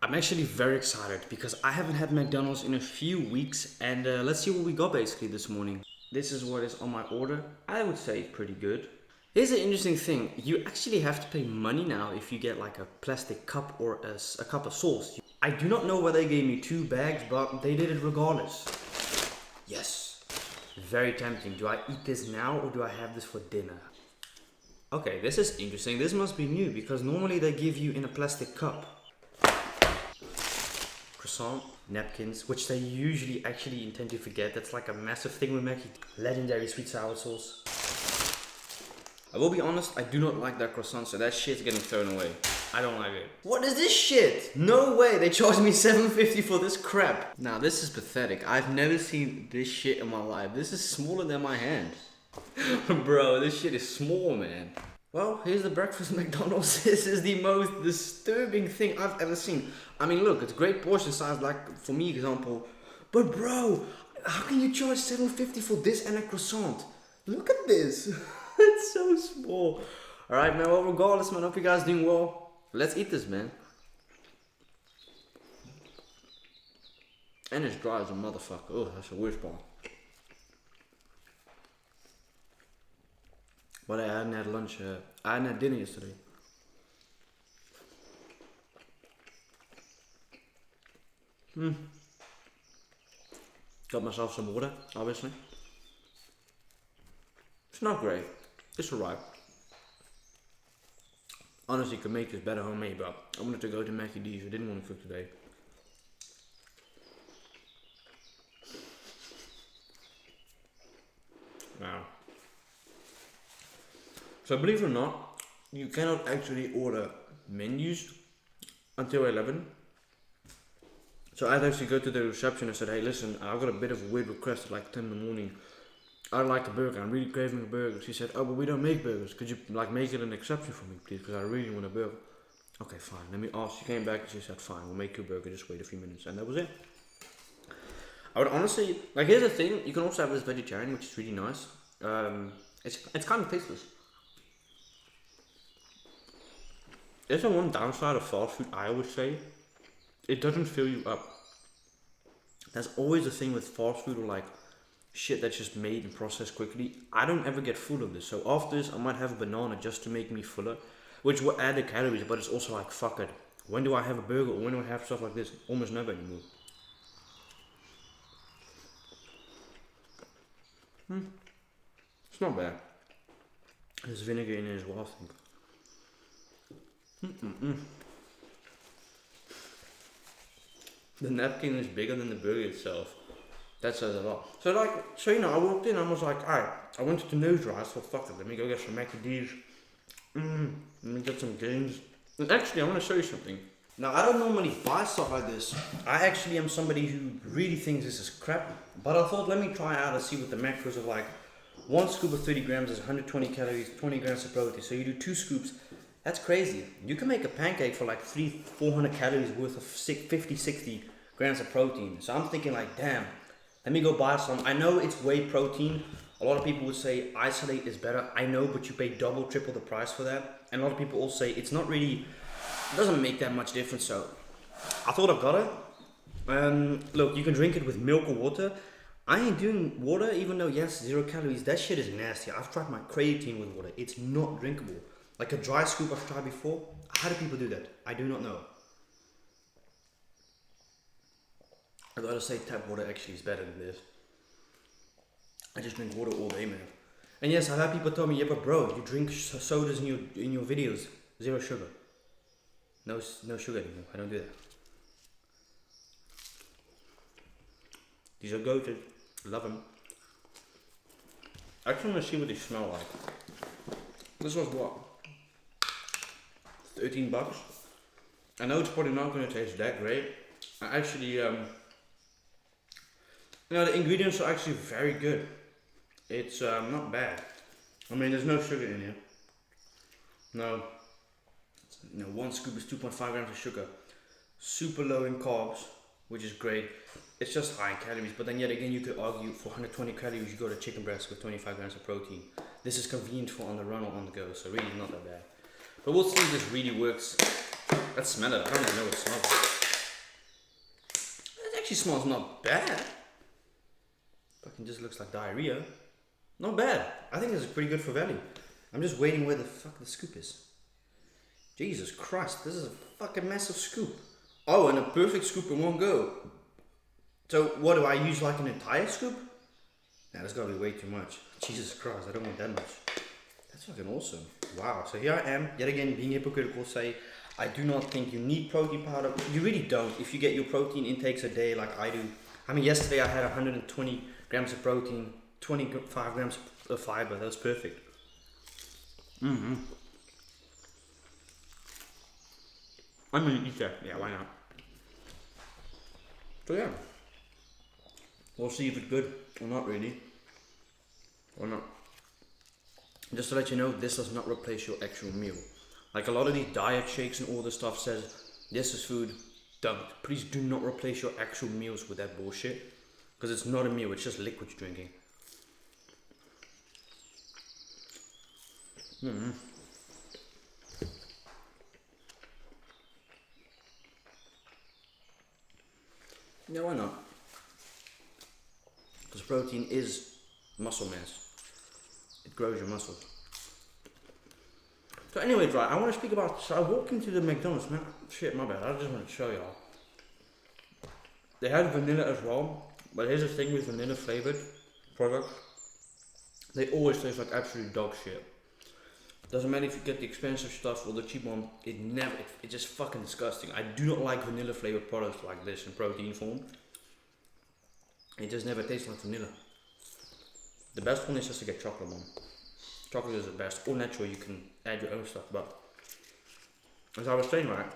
I'm actually very excited because I haven't had McDonald's in a few weeks, and let's see what we got basically this morning. This is what is on my order. I would say pretty good. Here's an interesting thing. You actually have to pay money now if you get like a plastic cup or a cup of sauce. I do not know why they gave me 2 bags, but they did it regardless. Yes. Very tempting. Do I eat this now or do I have this for dinner? Okay, this is interesting. This must be new because normally they give you in a plastic cup. Croissant, napkins, which they usually actually intend to forget. That's like a massive thing with Mackie. Legendary sweet sour sauce. I will be honest, I do not like that croissant, so that shit's getting thrown away. I don't like it. What is this shit? No way, they charged me $7.50 for this crap. Now this is pathetic. I've never seen this shit in my life. This is smaller than my hand. Bro, this shit is small, man. Well, here's the breakfast McDonald's. This is the most disturbing thing I've ever seen. I mean, look, it's great portion size, like for me, example. But bro, how can you charge $7.50 for this and a croissant? Look at this. It's so small. Alright, man, well, regardless, man, hope you guys doing well. Let's eat this, man. And it's dry as a motherfucker. Oh, that's the worst part. But I hadn't had lunch, I hadn't had dinner yesterday. Got myself some water, obviously. It's not great. It's alright. Honestly, could make this better homemade, but I wanted to go to McDonald's. I didn't want to cook today. Wow. So believe it or not, you cannot actually order menus until 11. So I'd actually go to the reception and said, hey listen, I've got a bit of a weird request at like 10 in the morning. I'd like a burger, I'm really craving a burger. She said, oh, but we don't make burgers. Could you like make it an exception for me, please? Because I really want a burger. Okay, fine, let me ask. She came back and she said, fine, we'll make you a burger, just wait a few minutes. And that was it. I would honestly, like here's the thing, you can also have this vegetarian, which is really nice. It's kind of tasteless. There's the one downside of fast food, I would say. It doesn't fill you up. That's always the thing with fast food or like shit that's just made and processed quickly. I don't ever get full of this. So after this, I might have a banana just to make me fuller, which will add the calories, but it's also like, fuck it. When do I have a burger or when do I have stuff like this? Almost never anymore. It's not bad. There's vinegar in it as well, I think. The napkin is bigger than the burger itself. That says a lot. So you know, I walked in, I was like, alright, I wanted to nose dry, so fuck it, let me go get some McDonald's. Let me get some games. And actually, I want to show you something. Now, I don't normally buy stuff like this. I actually am somebody who really thinks this is crap. But I thought, let me try out and see what the macros of like, 1 scoop of 30 grams is 120 calories, 20 grams of protein. So you do 2 scoops. That's crazy. You can make a pancake for like 400 calories worth of 50, 60 grams of protein. So I'm thinking like, damn, let me go buy some. I know it's whey protein. A lot of people would say isolate is better. I know, but you pay double, triple the price for that. And a lot of people also say it's not really, it doesn't make that much difference. So I thought I got it. Look, you can drink it with milk or water. I ain't doing water, even though yes, 0 calories. That shit is nasty. I've tried my creatine with water. It's not drinkable. Like a dry scoop I've tried before. How do people do that? I do not know. I gotta say tap water actually is better than this. I just drink water all day, man. And yes, I've had people tell me, yeah, but bro, you drink sodas in your videos. 0 sugar. No sugar anymore. I don't do that. These are goated. Love them. I actually want to see what they smell like. This was what? 13 bucks. I know it's probably not going to taste that great. I actually, you know, the ingredients are actually very good. It's not bad. I mean, there's no sugar in here. No. You know, 1 scoop is 2.5 grams of sugar. Super low in carbs, which is great. It's just high in calories, but then yet again, you could argue for 120 calories, you go to chicken breast with 25 grams of protein. This is convenient for on the run or on the go, so really not that bad. But we'll see if this really works. Let's smell it. I don't even know what it smells like. actually smells not bad. Fucking just looks like diarrhea. Not bad. I think this is pretty good for value. I'm just waiting where the fuck the scoop is. Jesus Christ, this is a fucking massive scoop. Oh, and a perfect scoop in one go. So what do I use, like an entire scoop? Nah, that's gotta be way too much. Jesus Christ, I don't want that much. That's fucking awesome. Wow, so here I am, yet again being hypocritical, say I do not think you need protein powder. You really don't. If you get your protein intakes a day like I do. I mean, yesterday I had 120 grams of protein, 25 grams of fiber. That was perfect. I'm gonna eat that. Yeah, why not? So yeah, we'll see if it's good or not, really. Or not. Just to let you know, this does not replace your actual meal. Like a lot of these diet shakes and all this stuff says, this is food. Don't. Please do not replace your actual meals with that bullshit. Because it's not a meal, it's just liquid you're drinking. Yeah, why not? Because protein is muscle mass. It grows your muscles. So anyways, right, I want to speak about, so I walked into the McDonald's, man, shit, my bad, I just want to show y'all. They had vanilla as well, but here's the thing with vanilla flavored products. They always taste like absolute dog shit. Doesn't matter if you get the expensive stuff or the cheap one, it's just fucking disgusting. I do not like vanilla flavored products like this in protein form. It just never tastes like vanilla. The best one is just to get chocolate one. Chocolate is the best, or natural, you can add your own stuff, but as I was saying, right,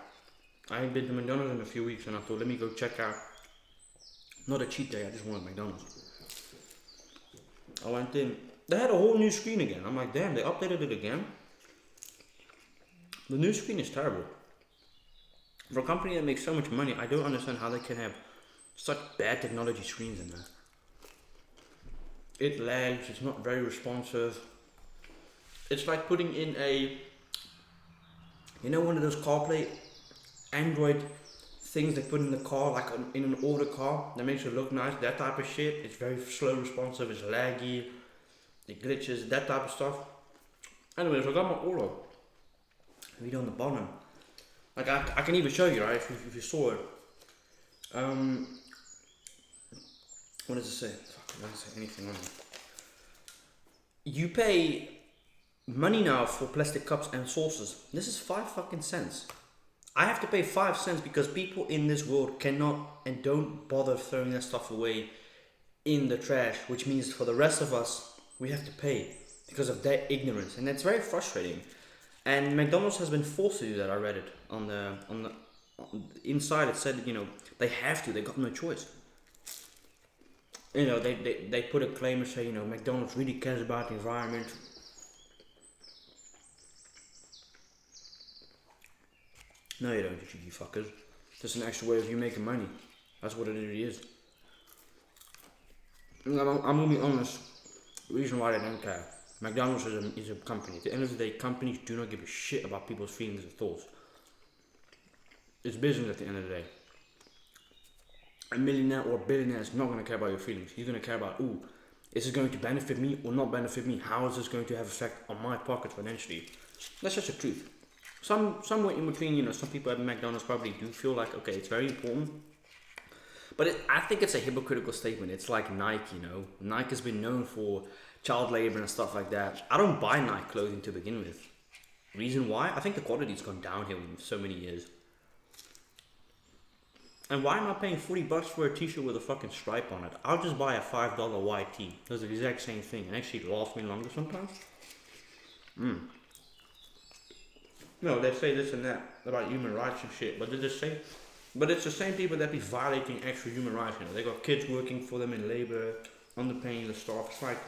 I haven't been to McDonald's in a few weeks and I thought, let me go check out, not a cheat day, I just wanted McDonald's. I went in, they had a whole new screen again. I'm like, damn, they updated it again. The new screen is terrible. For a company that makes so much money, I don't understand how they can have such bad technology screens in there. It lags, it's not very responsive. It's like putting in a, you know, one of those CarPlay Android things they put in the car, like in an older car, that makes it look nice, that type of shit. It's very slow responsive, it's laggy, it glitches, that type of stuff. Anyways, I got my order. Read on the bottom. Like I can even show you, right, if you saw it. What does it say? Fuck, it doesn't say anything on it. You pay money now for plastic cups and saucers. This is 5 fucking cents. I have to pay 5 cents because people in this world cannot and don't bother throwing their stuff away in the trash, which means for the rest of us, we have to pay because of their ignorance, and that's very frustrating. And McDonald's has been forced to do that. I read it on the inside. It said, you know, they have to. They got no choice. You know, they put a claim and say, you know, McDonald's really cares about the environment. No, you don't, you cheeky fuckers. Just an extra way of you making money. That's what it really is. I'm gonna be honest. The reason why they don't care. McDonald's is a company. At the end of the day, companies do not give a shit about people's feelings and thoughts. It's business at the end of the day. A millionaire or a billionaire is not going to care about your feelings. He's going to care about, ooh, is this going to benefit me or not benefit me? How is this going to have effect on my pocket financially? That's just the truth. Somewhere in between, you know, some people at McDonald's probably do feel like, okay, it's very important. But I think it's a hypocritical statement. It's like Nike, you know. Nike has been known for child labor and stuff like that. I don't buy Nike clothing to begin with. Reason why? I think the quality's gone downhill in so many years. And why am I paying $40 for a t-shirt with a fucking stripe on it? I'll just buy a $5 white tee. It does the exact same thing. And actually it lasts me longer sometimes. No, they say this and that about human rights and shit, but it's the same people that be violating actual human rights. You know, they got kids working for them in labor, underpaying the staff. It's like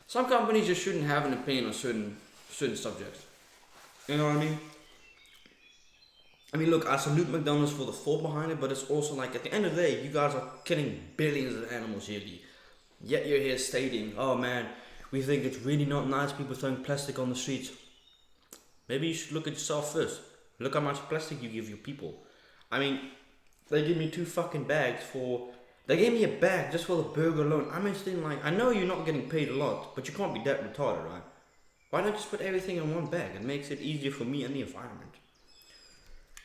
some companies just shouldn't have an opinion on certain subjects. You know what I mean? I mean, look, I salute McDonald's for the thought behind it, but it's also like at the end of the day, you guys are killing billions of animals yearly. Yet you're here stating, oh man, we think it's really not nice people throwing plastic on the streets. Maybe you should look at yourself first. Look how much plastic you give your people. I mean, they give me 2 fucking bags for. They gave me a bag just for the burger alone. I'm just thinking like, I know you're not getting paid a lot, but you can't be that retarded, right? Why not just put everything in one bag? It makes it easier for me and the environment.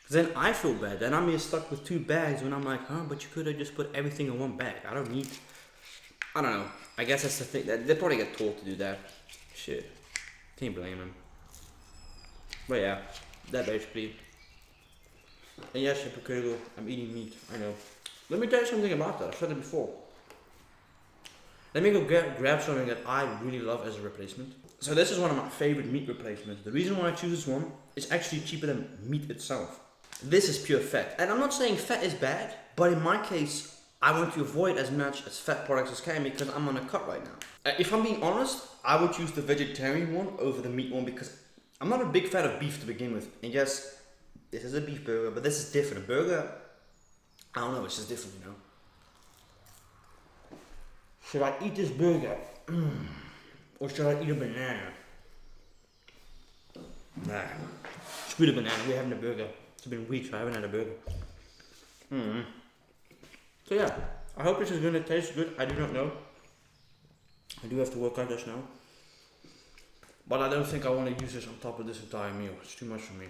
Then I feel bad. Then I'm here stuck with 2 bags when I'm like, huh? But you could have just put everything in one bag. I don't need. I don't know. I guess that's the thing. They probably get told to do that. Shit. Can't blame them. But yeah, that basically. And yes, hypocritical. I'm eating meat. I know. Let me tell you something about that. I've said it before. Let me go grab something that I really love as a replacement. So this is one of my favorite meat replacements. The reason why I choose this one is actually cheaper than meat itself. This is pure fat. And I'm not saying fat is bad, but in my case, I want to avoid as much as fat products as can because I'm on a cut right now. If I'm being honest, I would choose the vegetarian one over the meat one because I'm not a big fan of beef to begin with. And yes, this is a beef burger, but this is different. A burger, I don't know, it's just different, you know. Should I eat this burger? Or should I eat a banana? Nah. Screw the banana, we're having a burger. It's been weeks, I haven't had a burger. So yeah, I hope this is gonna taste good. I do not know. I do have to work on this now. But I don't think I want to use this on top of this entire meal. It's too much for me.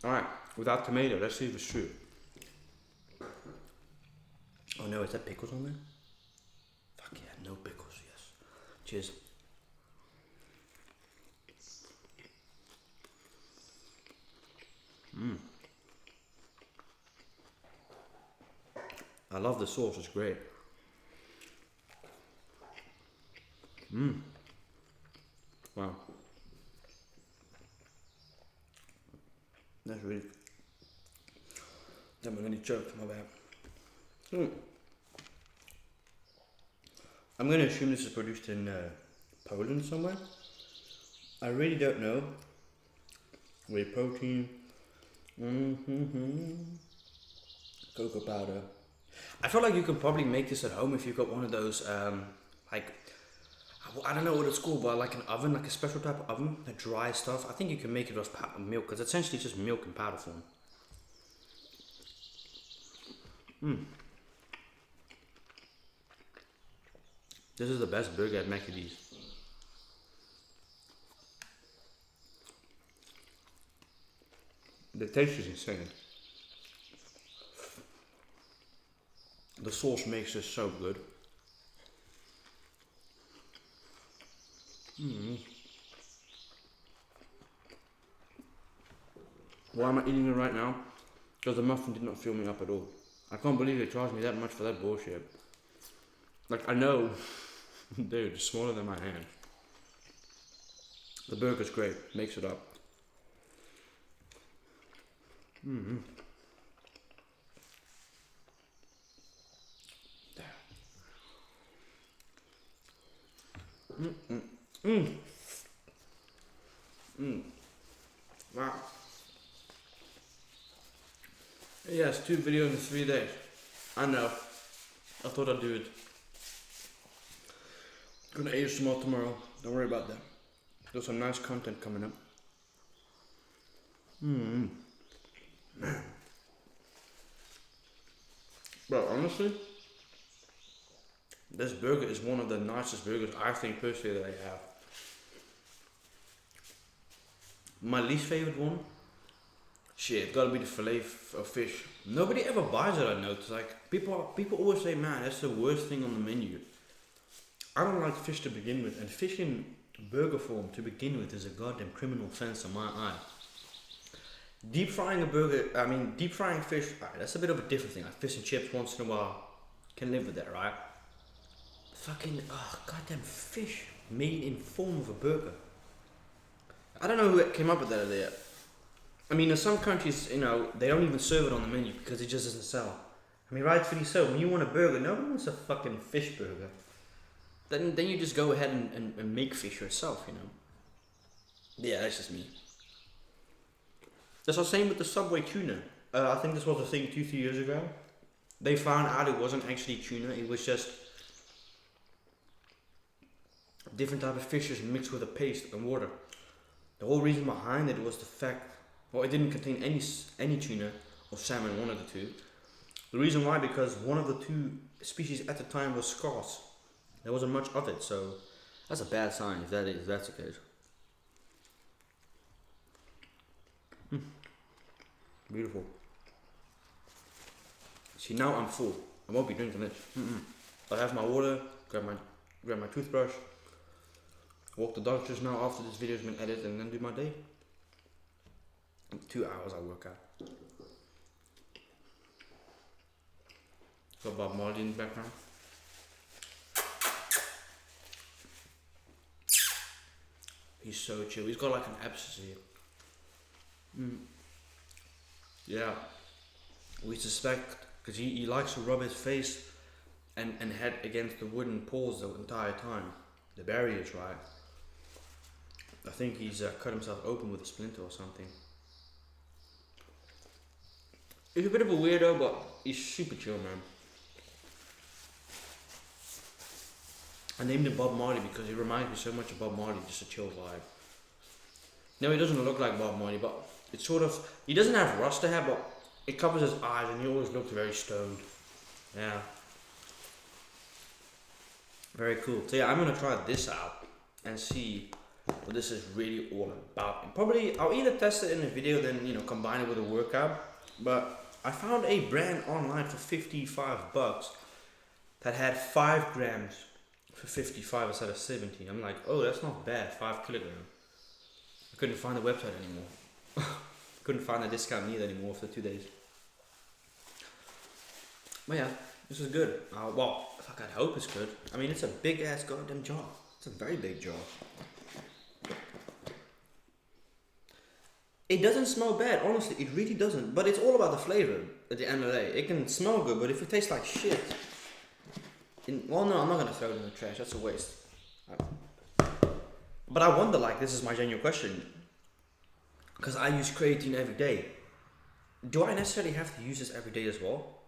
Alright, without tomato, let's see if it's true. Oh no, is that pickles on there? Fuck yeah, no pickles, yes. Cheers. I love the sauce, it's great. Wow. That's really. That really choked, my bad. I'm gonna assume this is produced in Poland somewhere. I really don't know. Whey protein. Cocoa powder. I feel like you can probably make this at home if you've got one of those, like, I don't know what it's called, but like an oven, like a special type of oven that dries stuff. I think you can make it with milk, because essentially it's just milk in powder form. This is the best burger at McDonald's. The taste is insane. The sauce makes this so good. Why am I eating it right now? Because the muffin did not fill me up at all. I can't believe they charged me that much for that bullshit. Like, I know, dude, it's smaller than my hand. The burger's great, makes it up. Wow. Yes, 2 videos in 3 days. I know. I thought I'd do it. Gonna eat some more tomorrow. Don't worry about that. There's some nice content coming up. Bro, honestly, this burger is one of the nicest burgers I think personally that I have. My least favorite one? Shit, gotta be the fillet of fish. Nobody ever buys it, I notice. Like, people always say, man, that's the worst thing on the menu. I don't like fish to begin with, and fish in burger form to begin with is a goddamn criminal offense in my eye. Deep frying fish, right, that's a bit of a different thing. Like fish and chips once in a while, can live with that, right? Fucking, goddamn fish made in form of a burger. I don't know who came up with that idea. I mean, in some countries, you know, they don't even serve it on the menu because it just doesn't sell. I mean, rightfully so. When you want a burger, no one wants a fucking fish burger. Then you just go ahead and make fish yourself, you know. Yeah, that's just me. That's the same with the Subway tuna. I think this was a thing 2-3 years ago. They found out it wasn't actually tuna. It was just different type of fishes mixed with a paste and water. The whole reason behind it was the fact, well, it didn't contain any tuna or salmon, one of the two. The reason why, because one of the two species at the time was scarce. There wasn't much of it, so that's a bad sign if that's the case. Beautiful. See, now I'm full. I won't be drinking this. I'll have my water, grab my toothbrush, walk the dog just now after this video's been edited, and then do my day. 2 hours I work out. Got Bob Marley in the background. He's so chill. He's got like an abscess here. Yeah. We suspect, because he likes to rub his face and head against the wooden poles the entire time. The barriers, right? I think he's cut himself open with a splinter or something. He's a bit of a weirdo, but he's super chill, man. I named him Bob Marley because he reminds me so much of Bob Marley, just a chill vibe. No, he doesn't look like Bob Marley, but it's sort of, he doesn't have rasta hair, but it covers his eyes and he always looks very stoned. Yeah. Very cool. So yeah, I'm gonna try this out and see what this is really all about. And probably, I'll either test it in a video, then, you know, combine it with a workout. But I found a brand online for 55 bucks that had 5 grams for 55 instead of 70. I'm like, oh, that's not bad, 5 kilograms. I couldn't find the website anymore. Couldn't find a discount neither anymore for 2 days. But yeah, this is good. Well, fuck, I hope it's good. I mean, it's a big ass goddamn jar. It's a very big jar. It doesn't smell bad, honestly, it really doesn't. But it's all about the flavor at the end of the day. It can smell good, but if it tastes like shit, well, no, I'm not gonna throw it in the trash. That's a waste. But I wonder, like, this is my genuine question, because I use creatine every day. Do I necessarily have to use this every day as well?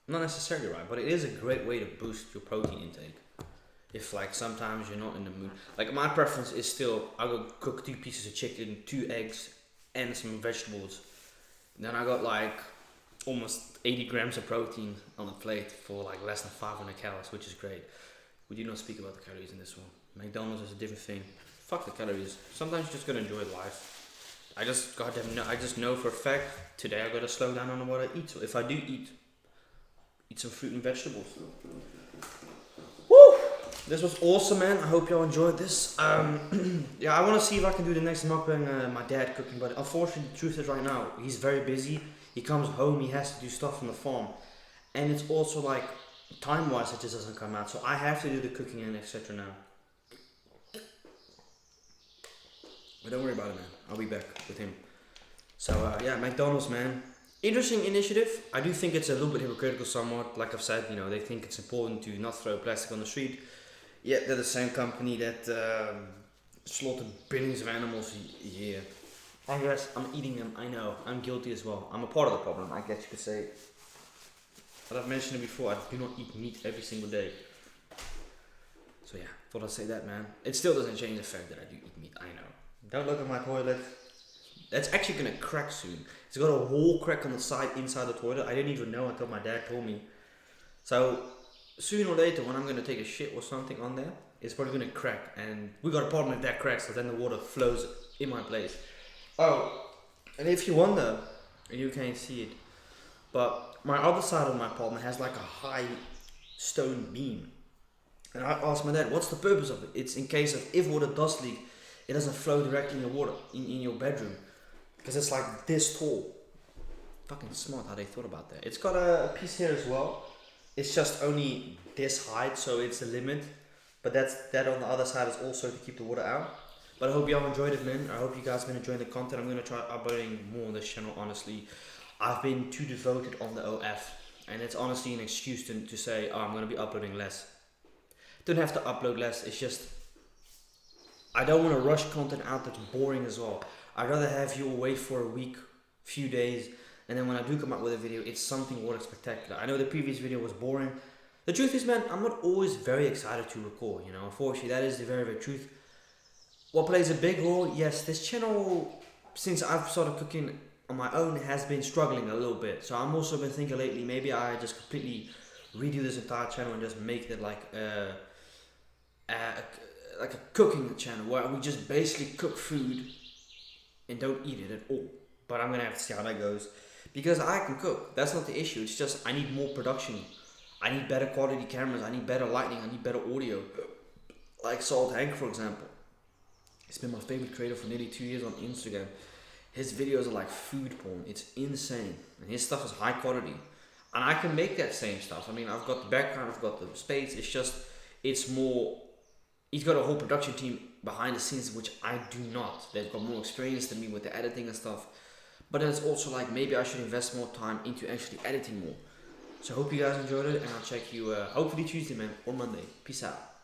Not necessarily, right? But it is a great way to boost your protein intake. If, like, sometimes you're not in the mood. Like, my preference is still, I go cook 2 pieces of chicken, 2 eggs, and some vegetables. Then I got like almost 80 grams of protein on the plate for like less than 500 calories, which is great. We do not speak about the calories in this one. McDonald's is a different thing. Fuck the calories. Sometimes you just gotta enjoy life. I just know for a fact today I gotta slow down on what I eat. So if I do eat some fruit and vegetables. Woo! This was awesome, man. I hope y'all enjoyed this. Yeah, I want to see if I can do the next mukbang, my dad cooking, but unfortunately the truth is right now, he's very busy. He comes home, he has to do stuff on the farm. And it's also like, time-wise it just doesn't come out. So I have to do the cooking and etc. now. But don't worry about it, man. I'll be back with him. So yeah, McDonald's, man. Interesting initiative. I do think it's a little bit hypocritical somewhat. Like I've said, you know, they think it's important to not throw plastic on the street. Yeah, they're the same company that slaughtered billions of animals a year. I guess I'm eating them, I know. I'm guilty as well. I'm a part of the problem, I guess you could say. But I've mentioned it before, I do not eat meat every single day. So yeah, thought I'd say that, man. It still doesn't change the fact that I do eat meat, I know. Don't look at my toilet. That's actually gonna crack soon. It's got a whole crack on the side, inside the toilet. I didn't even know until my dad told me. So, sooner or later, when I'm gonna take a shit or something on there, it's probably gonna crack. And we got a problem if that cracks, so then the water flows in my place. Oh, and if you wonder, you can't see it, but my other side of my apartment has like a high stone beam. And I asked my dad, what's the purpose of it? It's in case of if water does leak, it doesn't flow directly in your water, in your bedroom. Because it's like this tall. Fucking smart how they thought about that. It's got a piece here as well. It's just only this height, so it's a limit. But that on the other side is also to keep the water out. But I hope y'all enjoyed it, man. I hope you guys have been enjoying the content. I'm going to try uploading more on this channel, honestly. I've been too devoted on the OF. And it's honestly an excuse to say, oh, I'm going to be uploading less. Don't have to upload less. It's just, I don't want to rush content out that's boring as well. I'd rather have you wait for a week, few days, and then when I do come out with a video, it's something more spectacular. I know the previous video was boring. The truth is, man, I'm not always very excited to record, you know. Unfortunately, that is the very, very truth. What plays a big role? Yes, this channel, since I've started cooking on my own has been struggling a little bit. So I'm also been thinking lately, maybe I just completely redo this entire channel and just make it like a cooking channel where we just basically cook food and don't eat it at all. But I'm gonna have to see how that goes because I can cook. That's not the issue. It's just I need more production. I need better quality cameras. I need better lighting. I need better audio. Like Salt Hank, for example. He's been my favorite creator for nearly 2 years on Instagram. His videos are like food porn. It's insane. And his stuff is high quality. And I can make that same stuff. I mean, I've got the background, I've got the space. It's just, it's more, he's got a whole production team behind the scenes, which I do not. They've got more experience than me with the editing and stuff. But then it's also like, maybe I should invest more time into actually editing more. So I hope you guys enjoyed it, and I'll check you hopefully Tuesday, man, or Monday. Peace out.